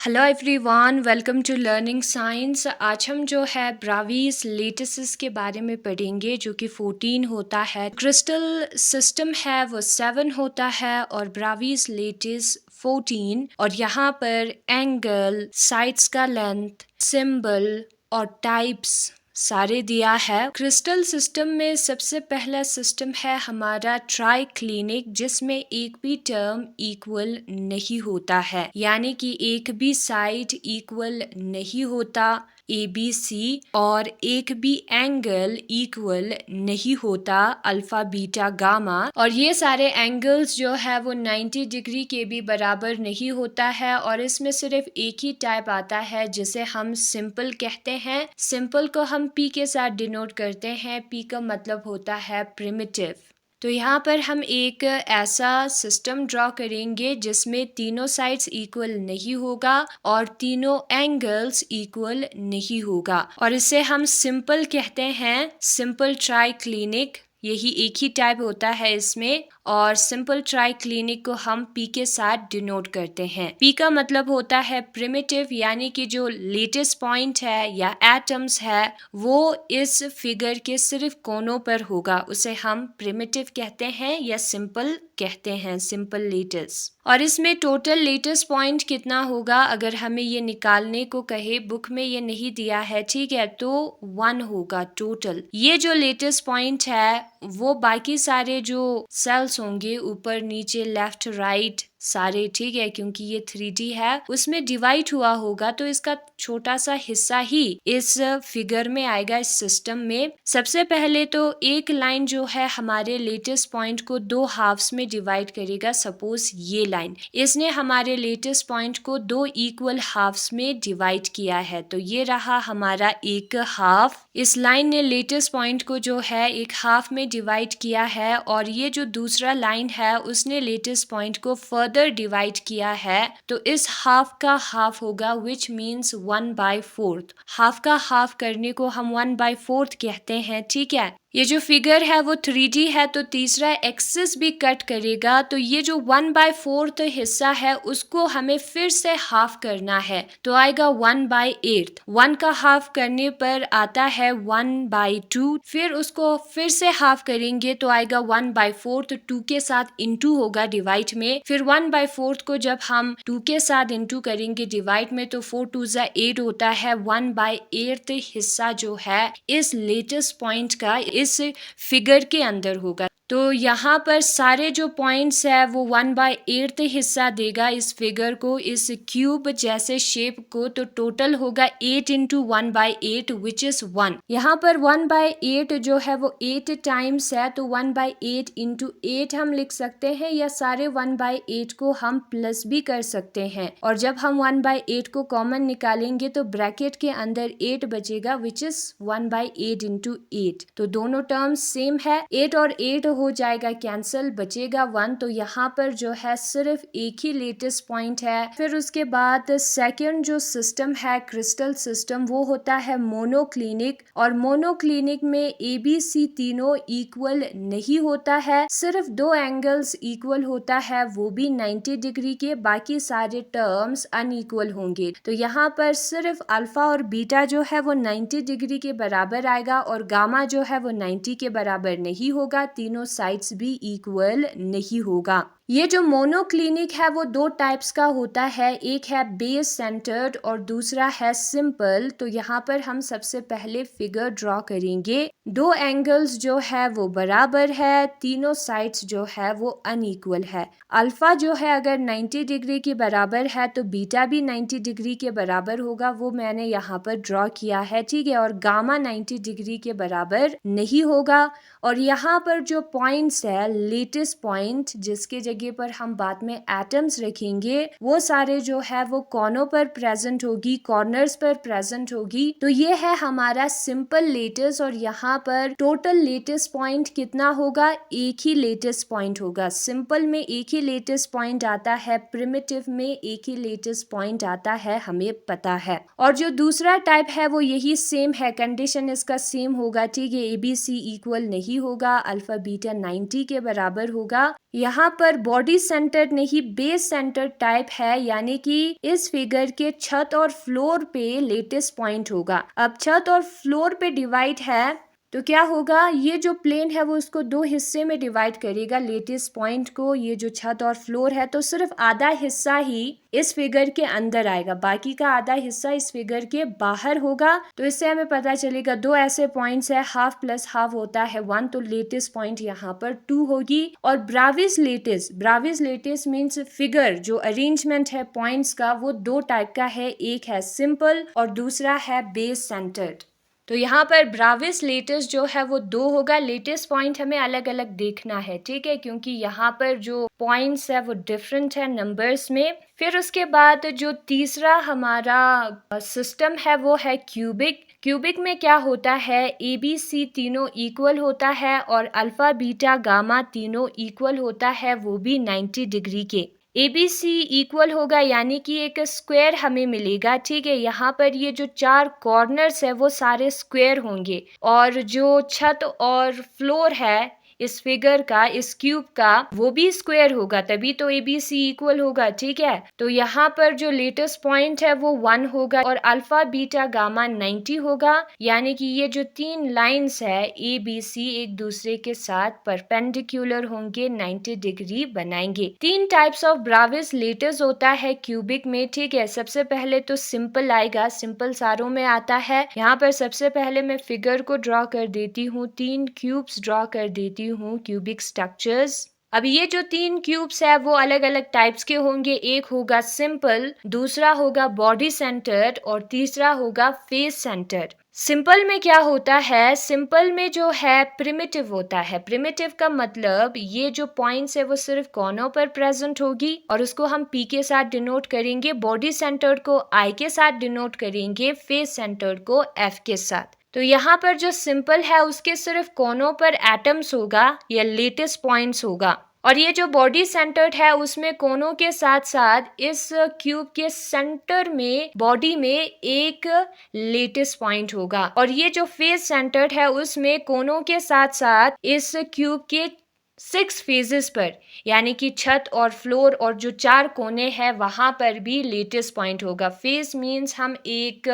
Hello everyone, welcome to learning science. आज हम जो है ब्रावीज लेटिसेस के बारे में पढ़ेंगे जो कि 14 होता है। क्रिस्टल सिस्टम है वो 7 होता है और ब्रावीज लेटिस 14। और यहाँ पर एंगल, साइड्स का लेंथ, सिंबल और टाइप्स सारे दिया है। क्रिस्टल सिस्टम में सबसे पहला सिस्टम है हमारा ट्राइक्लिनिक, जिसमें एक भी टर्म इक्वल नहीं होता है, यानी कि एक भी साइड इक्वल नहीं होता ABC, और एक भी एंगल इक्वल नहीं होता अल्फा बीटा गामा। और ये सारे एंगल्स जो है वो 90 डिग्री के भी बराबर नहीं होता है। और इसमें सिर्फ एक ही टाइप आता है जिसे हम सिंपल कहते हैं। सिंपल को हम P के साथ डिनोट करते हैं। P का मतलब होता है प्रिमिटिव। तो यहाँ पर हम एक ऐसा सिस्टम ड्रॉ करेंगे जिसमें तीनों साइड्स इक्वल नहीं होगा और तीनों एंगल्स इक्वल नहीं होगा, और इसे हम सिंपल कहते हैं। सिंपल ट्राइक्लिनिक, यही एक ही टाइप होता है इसमें। और सिंपल ट्राइक्लिनिक को हम P के साथ डिनोट करते हैं। P का मतलब होता है प्रिमिटिव, यानी कि जो लेटेस्ट पॉइंट है या एटम्स है वो इस फिगर के सिर्फ कोनों पर होगा, उसे हम प्रिमिटिव कहते हैं या सिंपल कहते हैं, सिंपल लेटेस्ट। और इसमें टोटल लेटेस्ट पॉइंट कितना होगा, अगर हमें ये निकालने को कहे, बुक में ये नहीं दिया है, ठीक है, तो 1 होगा टोटल। ये जो लेटेस्ट पॉइंट है वो बाकी सारे जो सेल्स होंगे ऊपर नीचे लेफ्ट राइट सारे, ठीक है, क्योंकि ये 3D है, उसमें डिवाइड हुआ होगा, तो इसका छोटा सा हिस्सा ही इस फिगर में आएगा, इस सिस्टम में। सबसे पहले तो एक लाइन जो है हमारे लेटेस्ट पॉइंट को 2 हाफ्स में डिवाइड करेगा। सपोज ये लाइन, इसने हमारे लेटेस्ट पॉइंट को 2 इक्वल हाफ्स में डिवाइड किया है, तो ये रहा हमारा एक हाफ। इस लाइन ने लेटेस्ट पॉइंट को जो है एक हाफ में डिवाइड किया है, और ये जो दूसरा लाइन है उसने लेटेस्ट पॉइंट को फर्दर डिवाइड किया है, तो इस हाफ का हाफ होगा, विच मीन्स 1/4। हाफ का हाफ करने को हम 1/4 कहते हैं, ठीक है। ये जो फिगर है वो 3D है, तो तीसरा एक्सिस भी कट करेगा, तो ये जो 1/4 हिस्सा है उसको हमें फिर से हाफ करना है, तो आएगा 1/8। 1 का हाफ करने पर आता है 1/2, फिर उसको फिर से हाफ करेंगे तो आएगा 1/4, तो 2 के साथ इंटू होगा डिवाइड में। फिर 1/4 को जब हम 2 के साथ इंटू करेंगे डिवाइड में, तो 4 2 8 होता है। 1/8 हिस्सा जो है इस लेटेस्ट पॉइंट का इस फिगर के अंदर होगा, तो यहाँ पर सारे जो पॉइंट्स है वो 1/8 हिस्सा देगा इस फिगर को, इस क्यूब जैसे शेप को, तो टोटल होगा 8 इंटू 1/8 विच इज 1। यहाँ पर 1/8 जो है वो 8 टाइम्स है, तो 1/8 इंटू 8 हम लिख सकते हैं, या सारे 1/8 को हम प्लस भी कर सकते हैं। और जब हम 1/8 को कॉमन निकालेंगे तो ब्रैकेट के अंदर 8 बचेगा, विच इज 1/8 इंटू 8। तो दोनों टर्म्स सेम है, 8 और 8 हो जाएगा कैंसिल, बचेगा 1। तो यहाँ पर जो है सिर्फ एक ही लेटेस्ट पॉइंट है। फिर उसके बाद सेकंड जो सिस्टम है क्रिस्टल सिस्टम, वो होता है मोनोक्लिनिक। और मोनोक्लिनिक में ABC तीनों इक्वल नहीं होता है, सिर्फ 2 एंगल्स इक्वल होता है, वो भी 90 डिग्री के, बाकी सारे टर्म्स अनइक्वल होंगे। तो यहाँ पर सिर्फ अल्फा और बीटा जो है वो 90 डिग्री के बराबर आएगा, और गामा जो है वो 90 के बराबर नहीं होगा, तीनों साइड्स भी इक्वल नहीं होगा। ये जो मोनोक्लिनिक है वो 2 टाइप्स का होता है, एक है बेस सेंटर्ड और दूसरा है सिंपल। तो यहाँ पर हम सबसे पहले फिगर ड्रॉ करेंगे। 2 एंगल्स जो है वो बराबर है, तीनों साइड्स जो है वो अनइक्वल है। अल्फा जो है अगर 90 डिग्री के बराबर है तो बीटा भी 90 डिग्री के बराबर होगा, वो मैंने यहाँ पर ड्रॉ किया है, ठीक है। और गामा 90 डिग्री के बराबर नहीं होगा। और यहाँ पर जो पॉइंट्स है, लेटेस्ट पॉइंट जिसके जगह पर हम बाद में एटम्स रखेंगे, वो सारे जो है वो कोनों पर प्रेजेंट होगी, कॉर्नर्स पर प्रेजेंट होगी। तो ये है हमारा सिंपल लेटेस्ट। और यहाँ पर टोटल लेटेस्ट पॉइंट कितना होगा, एक ही लेटेस्ट पॉइंट होगा। सिंपल में एक ही लेटेस्ट पॉइंट आता है, प्रिमिटिव में एक ही लेटेस्ट पॉइंट आता है, हमें पता है। और जो दूसरा टाइप है वो यही सेम है, कंडीशन इसका सेम होगा, ठीक है। ABC इक्वल नहीं होगा, अल्फा बीटा 90 के बराबर होगा। यहाँ पर बॉडी सेंटर्ड नहीं बेस सेंटर्ड टाइप है, यानी कि इस फिगर के छत और फ्लोर पे लेटेस्ट पॉइंट होगा। अब छत और फ्लोर पे डिवाइड है तो क्या होगा, ये जो प्लेन है वो इसको दो हिस्से में डिवाइड करेगा लेटेस्ट पॉइंट को। ये जो छत और फ्लोर है तो सिर्फ आधा हिस्सा ही इस फिगर के अंदर आएगा, बाकी का आधा हिस्सा इस फिगर के बाहर होगा। तो इससे हमें पता चलेगा दो ऐसे पॉइंट्स है, हाफ प्लस हाफ होता है 1, तो लेटेस्ट पॉइंट यहाँ पर 2 होगी। और ब्राविस लेटेस्ट मीन्स फिगर जो अरेंजमेंट है पॉइंट्स का वो दो टाइप का है, एक है सिंपल और दूसरा है बेस सेंटर्ड। तो यहाँ पर ब्राविस लेटेस्ट जो है वो 2 होगा। लेटेस्ट पॉइंट हमें अलग अलग देखना है, ठीक है, क्योंकि यहाँ पर जो पॉइंट्स है वो डिफरेंट है नंबर्स में। फिर उसके बाद जो तीसरा हमारा सिस्टम है वो है क्यूबिक में क्या होता है, ABC तीनों इक्वल होता है और अल्फा बीटा गामा तीनों इक्वल होता है, वो भी 90 डिग्री के। ABC इक्वल होगा यानी कि एक स्क्वायर हमें मिलेगा, ठीक है। यहाँ पर ये जो 4 कॉर्नर्स है वो सारे स्क्वायर होंगे और जो छत और फ्लोर है इस फिगर का, इस क्यूब का, वो भी स्क्वायर होगा, तभी तो ABC इक्वल होगा, ठीक है। तो यहाँ पर जो लेटेस्ट पॉइंट है वो 1 होगा और अल्फा बीटा गामा 90 होगा, यानी कि ये जो 3 लाइंस है ABC एक दूसरे के साथ परपेंडिकुलर होंगे, 90 डिग्री बनाएंगे। 3 टाइप्स ऑफ ब्राविस लेटेस्ट होता है क्यूबिक में, ठीक है। सबसे पहले तो सिंपल आएगा, सिंपल सारों में आता है। यहाँ पर सबसे पहले मैं फिगर को ड्रॉ कर देती हूँ, 3 क्यूब्स ड्रॉ कर देती हूँ, क्यूबिक स्ट्रक्चर्स। अब ये जो 3 क्यूब्स है वो अलग अलग टाइप्स के होंगे, एक होगा सिंपल, दूसरा होगा बॉडी सेंटर्ड और तीसरा होगा फेस सेंटर्ड। सिंपल में क्या होता है, सिंपल में जो है प्रिमिटिव होता है। प्रिमिटिव का मतलब ये जो पॉइंट्स है वो सिर्फ कोनों पर प्रेजेंट होगी और उसको हम P के साथ डिनोट करेंगे, बॉडी सेंटर्ड को I के साथ डिनोट करेंगे, फेस सेंटर्ड को F के साथ। तो यहाँ पर जो सिंपल है उसके सिर्फ कोनों पर एटम्स होगा या लेटेस्ट पॉइंट्स होगा, और ये जो बॉडी सेंटर्ड है उसमें कोनों के साथ साथ इस क्यूब के सेंटर में बॉडी में एक लेटेस्ट पॉइंट होगा, और ये जो फेस सेंटर्ड है उसमें कोनों के साथ साथ इस क्यूब के 6 फेजेस पर, यानी कि छत और फ्लोर और जो 4 कोने हैं वहां पर भी लेटेस्ट पॉइंट होगा। फेस मीन्स हम एक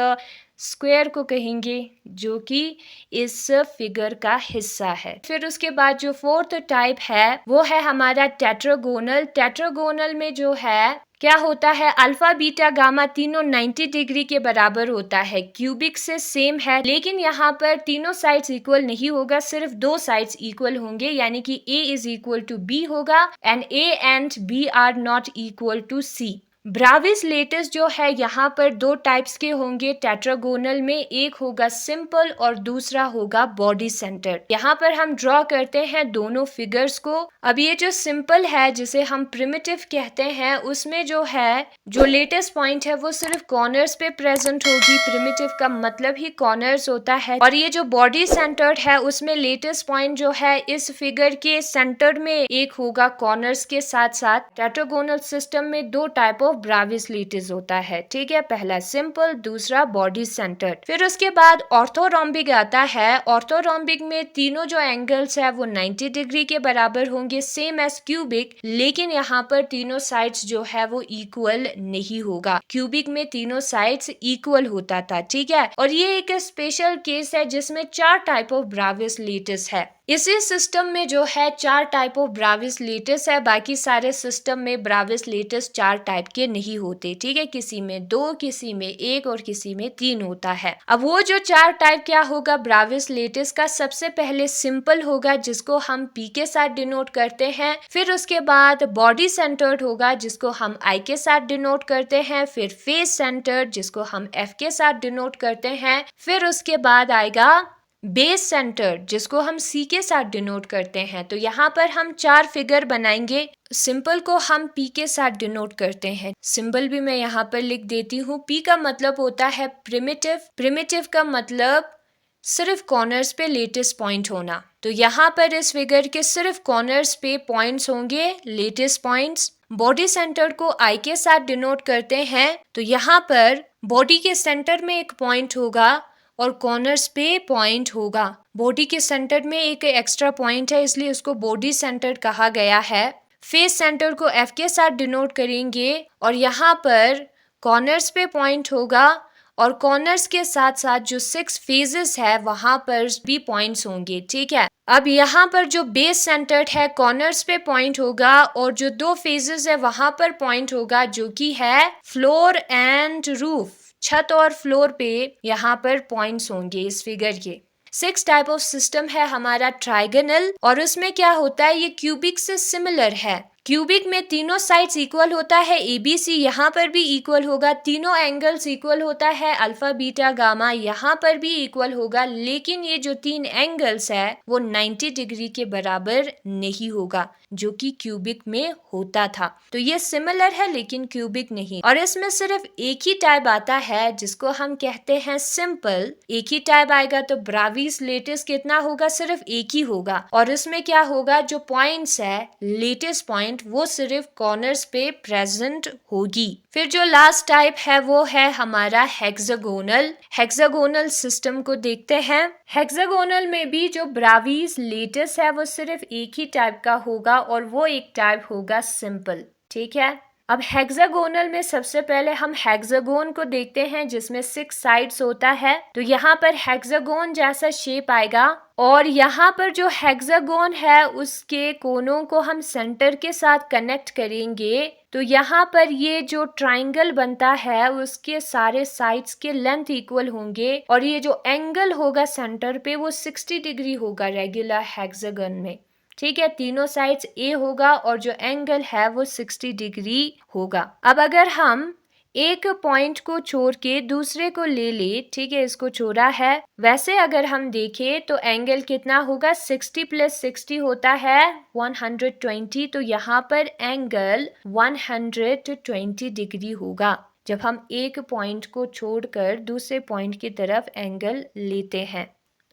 स्क्वायर को कहेंगे जो कि इस फिगर का हिस्सा है। फिर उसके बाद जो फोर्थ टाइप है वो है हमारा टेट्रागोनल में जो है क्या होता है, अल्फा बीटा गामा तीनों 90 डिग्री के बराबर होता है, क्यूबिक से सेम है, लेकिन यहाँ पर तीनों साइड्स इक्वल नहीं होगा, सिर्फ 2 साइड्स इक्वल होंगे, यानी कि A is equal to B होगा and A and B are not equal to C। Bravais lattice जो है यहाँ पर 2 टाइप्स के होंगे टेट्रागोनल में, एक होगा सिंपल और दूसरा होगा बॉडी सेंटर। यहाँ पर हम ड्रॉ करते हैं दोनों फिगर्स को। अब ये जो सिंपल है जिसे हम प्रिमिटिव कहते हैं उसमें जो है जो लेटेस्ट पॉइंट है वो सिर्फ कॉर्नर्स पे प्रेजेंट होगी, प्रिमिटिव का मतलब ही कॉर्नर्स होता है। और ये जो बॉडी सेंटर्ड है उसमें लेटेस्ट पॉइंट जो है इस फिगर के सेंटर में एक होगा कॉर्नर्स के साथ साथ। टेट्रागोनल सिस्टम में 2 टाइप ऑफ ब्राविस लेटेस्ट होता है, ठीक है, पहला सिंपल, दूसरा बॉडी सेंटर्ड। फिर उसके बाद ऑर्थोरोम्बिक आता है। ऑर्थोरोम्बिक में तीनों जो एंगल्स है वो 90 डिग्री के बराबर होंगे, सेम एज क्यूबिक, लेकिन यहाँ पर तीनों साइड्स जो है वो इक्वल नहीं होगा। क्यूबिक में तीनों साइड्स इक्वल होता था, ठीक है। और ये एक स्पेशल केस है जिसमें 4 टाइप ऑफ ब्राविस लेटेस्ट है। इसी सिस्टम में जो है 4 टाइप ऑफ ब्राविस लेटेस्ट है, बाकी सारे सिस्टम में ब्राविस लेटेस्ट 4 टाइप के नहीं होते, ठीक है। किसी में 2, किसी में 1 और किसी में 3 होता है। अब वो जो 4 टाइप क्या होगा ब्राविस लेटेस्ट का, सबसे पहले सिंपल होगा जिसको हम P के साथ डिनोट करते हैं, फिर उसके बाद बॉडी सेंटर्ड होगा जिसको हम I के साथ डिनोट करते हैं, फिर फेस सेंटर्ड जिसको हम F के साथ डिनोट करते हैं, फिर उसके बाद आएगा बेस सेंटर जिसको हम C के साथ डिनोट करते हैं। तो यहाँ पर हम 4 फिगर बनाएंगे। सिंपल को हम P के साथ डिनोट करते हैं, सिंबल भी मैं यहाँ पर लिख देती हूँ। P का मतलब होता है प्रिमिटिव का मतलब सिर्फ कॉर्नर्स पे लेटेस्ट पॉइंट होना। तो यहाँ पर इस फिगर के सिर्फ कॉर्नर्स पे पॉइंट्स होंगे, लेटेस्ट पॉइंट्स। बॉडी सेंटर को I के साथ डिनोट करते हैं, तो यहाँ पर बॉडी के सेंटर में एक पॉइंट होगा और कॉर्नर्स पे पॉइंट होगा। बॉडी के सेंटर में एक एक्स्ट्रा पॉइंट है इसलिए उसको बॉडी सेंटर कहा गया है। फेस सेंटर को F के साथ डिनोट करेंगे और यहाँ पर कॉर्नर्स पे पॉइंट होगा और कॉर्नर्स के साथ साथ जो 6 फेजेस है वहां पर भी पॉइंट्स होंगे, ठीक है। अब यहाँ पर जो बेस सेंटर्ड है कॉर्नर्स पे पॉइंट होगा और जो 2 फेजेस है वहां पर पॉइंट होगा जो कि है फ्लोर एंड रूफ, छत और फ्लोर पे यहाँ पर पॉइंट्स होंगे इस फिगर के। 6 टाइप ऑफ सिस्टम है हमारा ट्राइगोनल और उसमें क्या होता है, ये क्यूबिक से सिमिलर है। क्यूबिक में तीनों साइड्स इक्वल होता है, ABC यहाँ पर भी इक्वल होगा, तीनों एंगल्स इक्वल होता है, अल्फा बीटा गामा यहाँ पर भी इक्वल होगा, लेकिन ये जो 3 एंगल्स है वो 90 डिग्री के बराबर नहीं होगा जो कि क्यूबिक में होता था। तो ये सिमिलर है लेकिन क्यूबिक नहीं। और इसमें सिर्फ एक ही टाइप आता है जिसको हम कहते हैं सिंपल। एक ही टाइप आएगा तो ब्राविस लेटिस कितना होगा, सिर्फ एक ही होगा। और इसमें क्या होगा, जो पॉइंट्स है लेटिस पॉइंट वो सिर्फ कॉर्नर्स पे प्रेजेंट होगी। फिर जो लास्ट टाइप है वो है हमारा हेक्सागोनल। हेक्सागोनल सिस्टम को देखते हैं। हेक्सागोनल में भी जो ब्राविस लेटिस है वो सिर्फ एक ही टाइप का होगा और वो एक टाइप होगा सिंपल, ठीक है। अब हेक्सागोनल में सबसे पहले हम हेक्सागोन को देखते हैं जिसमें 6 साइड्स होता है। तो यहाँ पर हेक्सागोन जैसा शेप आएगा और यहाँ पर जो हेक्सागोन है उसके कोनों को हम सेंटर के साथ कनेक्ट करेंगे तो यहाँ पर ये जो ट्राइंगल बनता है उसके सारे साइड्स के लेंथ इक्वल होंगे और ये जो एंगल होगा सेंटर पे वो 60 डिग्री होगा रेगुलर हेक्सागन में, ठीक है। तीनों साइड्स A होगा और जो एंगल है वो 60 डिग्री होगा। अब अगर हम एक पॉइंट को छोड़ के दूसरे को ले ले, ठीक है, इसको छोड़ा है, वैसे अगर हम देखें तो एंगल कितना होगा, 60 + 60 होता है 120। तो यहाँ पर एंगल 120 डिग्री होगा जब हम एक पॉइंट को छोड़कर दूसरे पॉइंट की तरफ एंगल लेते हैं।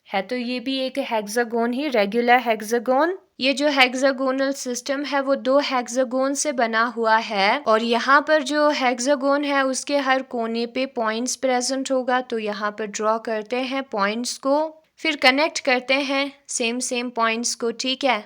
है तो ये भी एक हेक्सागोन ही, रेगुलर हेक्सागोन। ये जो हेक्सागोनल सिस्टम है वो 2 हेक्सागोन से बना हुआ है और यहाँ पर जो हेक्सागोन है उसके हर कोने पे पॉइंट्स प्रेजेंट होगा। तो यहाँ पर ड्रॉ करते हैं पॉइंट्स को, फिर कनेक्ट करते हैं सेम पॉइंट्स को, ठीक है,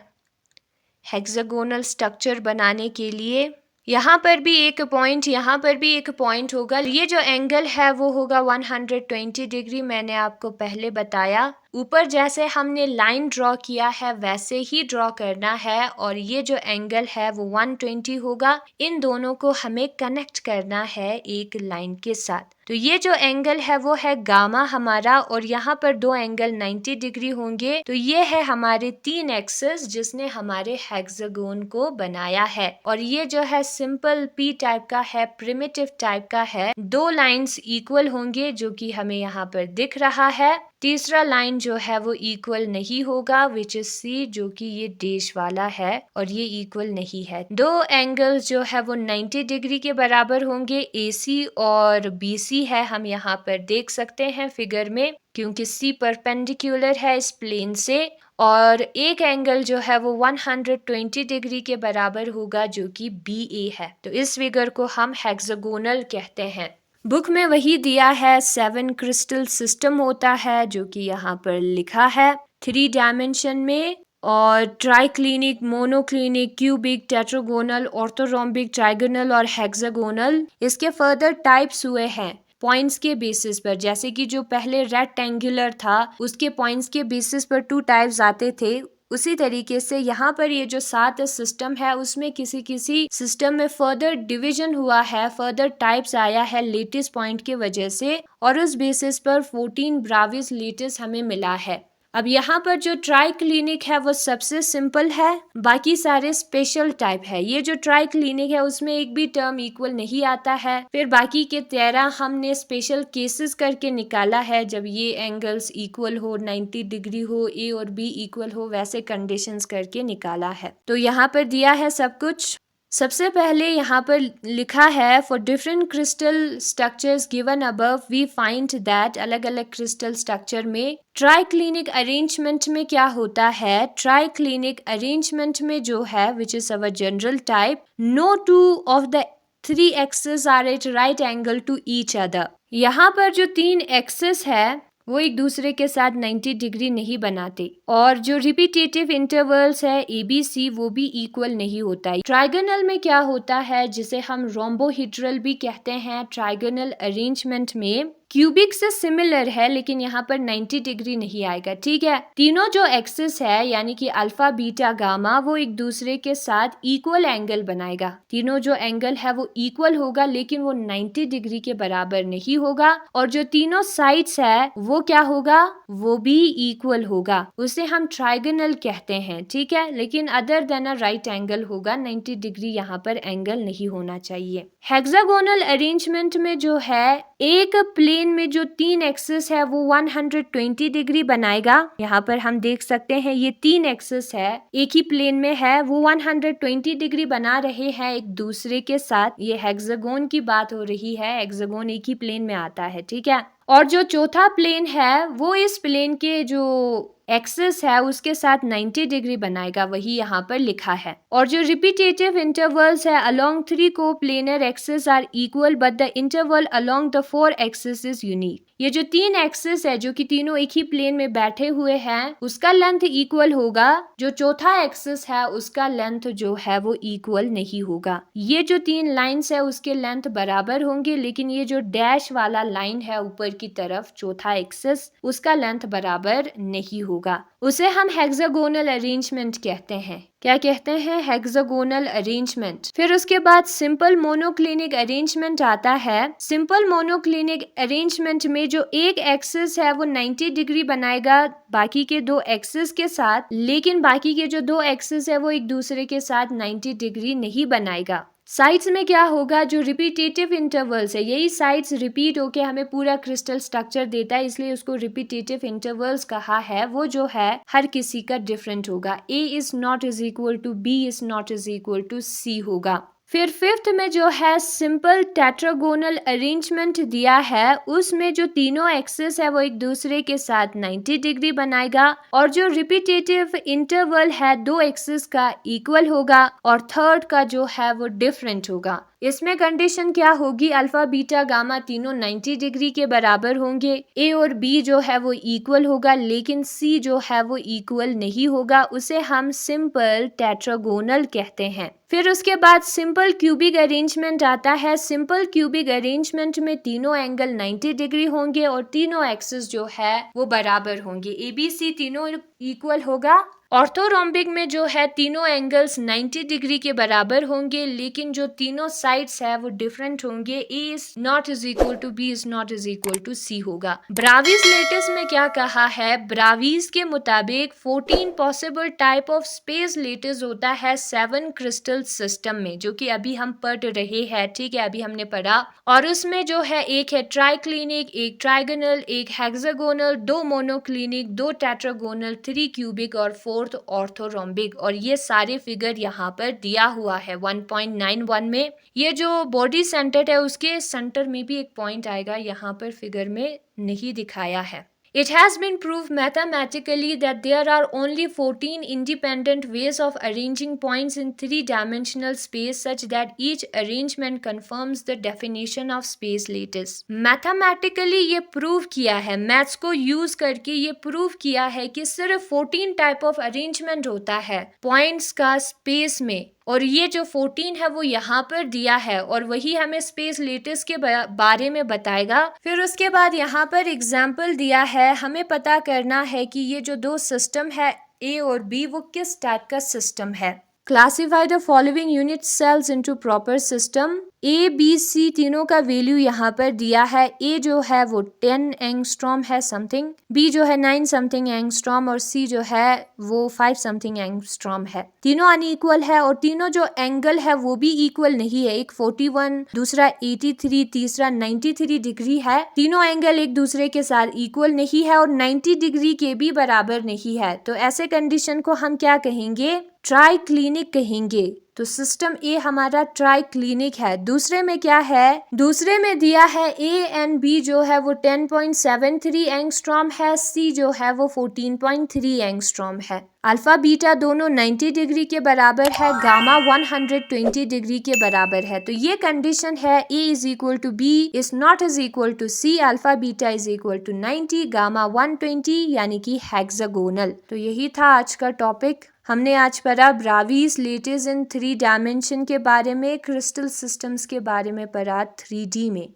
हेक्सागोनल स्ट्रक्चर बनाने के लिए। यहाँ पर भी एक पॉइंट, यहाँ पर भी एक पॉइंट होगा। ये जो एंगल है वो होगा 120 डिग्री, मैंने आपको पहले बताया। ऊपर जैसे हमने लाइन ड्रॉ किया है वैसे ही ड्रॉ करना है और ये जो एंगल है वो 120 होगा। इन दोनों को हमें कनेक्ट करना है एक लाइन के साथ। तो ये जो एंगल है वो है गामा हमारा और यहाँ पर 2 एंगल 90 डिग्री होंगे। तो ये है हमारे 3 एक्सिस जिसने हमारे हेक्सागोन को बनाया है। और ये जो है सिंपल P टाइप का है, प्रिमिटिव टाइप का है। 2 लाइंस इक्वल होंगे जो कि हमें यहाँ पर दिख रहा है। तीसरा लाइन जो है वो इक्वल नहीं होगा विच इज C, जो कि ये डैश वाला है और ये इक्वल नहीं है। 2 एंगल्स जो है वो 90 डिग्री के बराबर होंगे, AC और BC है, हम यहाँ पर देख सकते हैं फिगर में, क्योंकि C परपेंडिकुलर है इस प्लेन से। और एक एंगल जो है वो 120 डिग्री के बराबर होगा जो कि BA है। तो इस फिगर को हम हेक्सागोनल कहते हैं। बुक में वही दिया है, 7 क्रिस्टल सिस्टम होता है जो कि यहाँ पर लिखा है 3 डायमेंशन में। और triclinic, monoclinic, cubic, tetragonal, orthorhombic, trigonal और हेक्सागोनल। इसके फर्दर टाइप्स हुए हैं पॉइंट्स के बेसिस पर। जैसे कि जो पहले रेक्टेंगुलर था उसके पॉइंट्स के बेसिस पर 2 टाइप्स आते थे, उसी तरीके से यहाँ पर ये जो 7 सिस्टम है उसमें किसी किसी सिस्टम में फर्दर डिवीजन हुआ है, फर्दर टाइप्स आया है लेटिस पॉइंट की वजह से और उस बेसिस पर 14 ब्राविस लेटिस हमें मिला है। अब यहाँ पर जो ट्राइक्लिनिक है वो सबसे सिंपल है, बाकी सारे स्पेशल टाइप है। ये जो ट्राइक्लिनिक है उसमें एक भी टर्म इक्वल नहीं आता है। फिर बाकी के 13 हमने स्पेशल केसेस करके निकाला है जब ये एंगल्स इक्वल हो, 90 डिग्री हो, A और B इक्वल हो, वैसे कंडीशंस करके निकाला है। तो यहाँ पर दिया है सब कुछ। सबसे पहले यहाँ पर लिखा है for different crystal structures given above we find that, अलग अलग क्रिस्टल स्ट्रक्चर में ट्राइक्लिनिक अरेंजमेंट में क्या होता है, ट्राइक्लिनिक अरेंजमेंट में जो है which is our general type, no 2 of the 3 axis are at right angle to each other. यहाँ पर जो 3 एक्सिस है वो एक दूसरे के साथ 90 डिग्री नहीं बनाते। और जो रिपीटेटिव इंटरवल्स है ABC वो भी इक्वल नहीं होता है। ट्राइगोनल में क्या होता है, जिसे हम रोम्बोहेड्रल भी कहते हैं, ट्राइगोनल अरेंजमेंट में क्यूबिक से सिमिलर है लेकिन यहाँ पर 90 डिग्री नहीं आएगा। ठीक है, तीनों जो एक्सिस है यानी कि अल्फा बीटा गामा वो एक दूसरे के साथ इक्वल एंगल बनाएगा। तीनों जो एंगल है वो इक्वल होगा लेकिन वो 90 डिग्री के बराबर नहीं होगा। और जो तीनों साइड्स है वो क्या होगा, वो भी इक्वल होगा, उसे हम ट्राइगोनल कहते हैं। ठीक है, लेकिन other than a right angle होगा, 90 डिग्री यहाँ पर एंगल नहीं होना चाहिए। हेक्सागोनल अरेंजमेंट में जो है एक प्लेन में जो तीन एक्सिस है वो 120 डिग्री बनाएगा। यहाँ पर हम देख सकते हैं ये तीन एक्सिस है, एक ही प्लेन में है, वो 120 डिग्री बना रहे हैं एक दूसरे के साथ। ये हेक्सागोन की बात हो रही है, हेक्सागोन एक ही प्लेन में आता है। ठीक है, और जो चौथा प्लेन है वो इस प्लेन के जो एक्सिस है उसके साथ 90 डिग्री बनाएगा, वही यहाँ पर लिखा है। और जो रिपीटेटिव इंटरवल्स है along 3 coplanar axis are equal but the interval along the 4 axis is unique. ये जो तीन एक्सिस है जो कि तीनों एक ही प्लेन में बैठे हुए हैं उसका लेंथ इक्वल होगा, जो चौथा एक्सिस है उसका लेंथ जो है वो इक्वल नहीं होगा। ये जो तीन लाइंस है उसके लेंथ बराबर होंगे लेकिन ये जो डैश वाला लाइन है ऊपर की तरफ चौथा एक्सिस उसका लेंथ बराबर नहीं होगा, उसे हम हेक्सागोनल अरेंजमेंट कहते हैं। क्या कहते हैं, हेक्सागोनल अरेंजमेंट। फिर उसके बाद सिंपल मोनोक्लिनिक अरेंजमेंट आता है। सिंपल मोनोक्लिनिक अरेंजमेंट में जो एक एक्सिस है वो 90 डिग्री बनाएगा बाकी के दो एक्सिस के साथ, लेकिन बाकी के जो दो एक्सिस है वो एक दूसरे के साथ 90 डिग्री नहीं बनाएगा। साइड्स में क्या होगा, जो रिपीटेटिव इंटरवल्स है यही साइड्स रिपीट होके हमें पूरा क्रिस्टल स्ट्रक्चर देता है, इसलिए उसको रिपीटेटिव इंटरवल्स कहा है। वो जो है हर किसी का डिफरेंट होगा, A is not is equal to B is not is equal to C होगा। फिर फिफ्थ में जो है सिंपल टेट्रागोनल अरेंजमेंट दिया है, उसमें जो तीनों एक्सिस है वो एक दूसरे के साथ 90 डिग्री बनाएगा और जो रिपीटेटिव इंटरवल है दो एक्सिस का इक्वल होगा और थर्ड का जो है वो डिफरेंट होगा। इसमें कंडीशन क्या होगी, अल्फा बीटा गामा तीनों 90 डिग्री के बराबर होंगे, ए और बी जो है वो इक्वल होगा लेकिन सी जो है वो इक्वल नहीं होगा, उसे हम सिंपल टेट्रागोनल कहते हैं। फिर उसके बाद सिंपल क्यूबिक अरेंजमेंट आता है। सिंपल क्यूबिक अरेंजमेंट में तीनों एंगल 90 डिग्री होंगे और तीनों एक्सिस जो है वो बराबर होंगे, ए बी सी तीनों इक्वल होगा। ऑर्थोरोम्बिक में जो है तीनों एंगल्स 90 डिग्री के बराबर होंगे लेकिन जो तीनों साइड्स है वो डिफरेंट होंगे, A is not is equal to B is not is equal to C होगा। ब्रावीज लेटिस में क्या कहा है, ब्रावीज के मुताबिक 14 possible type of space lattice होता है 7 क्रिस्टल सिस्टम में, जो कि अभी हम पढ़ रहे हैं। ठीक है, अभी हमने पढ़ा, और उसमें जो है एक है ट्राइक्लिनिक, एक ट्राइगोनल, एक हेक्सागोनल, दो मोनोक्लिनिक, दो टेट्रागोनल, 3 क्यूबिक और 4th ऑर्थोरोम्बिक। और ये सारे फिगर यहाँ पर दिया हुआ है 1.91 में। ये जो बॉडी सेंटर है उसके सेंटर में भी एक पॉइंट आएगा, यहाँ पर फिगर में नहीं दिखाया है। It has been proved mathematically that there are only 14 independent ways of arranging points in three-dimensional space such that each arrangement confirms the definition of space lattice. Mathematically ये prove किया है, maths को use करके ये prove किया है कि सिर्फ 14 type of arrangement होता है points का space में, और ये जो 14 है वो यहाँ पर दिया है और वही हमें स्पेस लेटिस के बारे में बताएगा। फिर उसके बाद यहाँ पर एग्जाम्पल दिया है, हमें पता करना है कि ये जो दो सिस्टम है ए और बी वो किस टाइप का सिस्टम है। Classify the following unit cells into proper system. A B C तीनों का वैल्यू यहाँ पर दिया है। ए जो है वो 10 एंगस्ट्रॉम है समथिंग, बी जो है 9 समथिंग एंगस्ट्रॉम और सी जो है वो 5 समथिंग एंगस्ट्रॉम है। तीनों अनइक्वल है और तीनों जो एंगल है वो भी इक्वल नहीं है, एक 41, दूसरा 83, तीसरा 93 डिग्री है। तीनों एंगल एक दूसरे के साथ इक्वल नहीं है और 90 डिग्री के भी बराबर नहीं है। तो ऐसे कंडीशन को हम क्या कहेंगे, ट्राइक्लिनिक कहेंगे। तो सिस्टम ए हमारा ट्राइक्लिनिक है। दूसरे में क्या है? दूसरे में दिया है ए एंड बी जो है वो 10.73 एंगस्ट्रॉम है, सी जो है वो 14.3 एंगस्ट्रॉम है। अल्फा बीटा दोनों 90 डिग्री के बराबर है, गामा 120 डिग्री के बराबर है। तो ये कंडीशन है A is equal to B is not is equal to C, alpha beta is equal to 90, gamma 120 यानी कि हेक्सागोनल। तो यही था आज का टॉपिक। हमने आज पढ़ा ब्रावीज लेटिस इन 3 डायमेंशन के बारे में, क्रिस्टल सिस्टम्स के बारे में पढ़ा 3D में।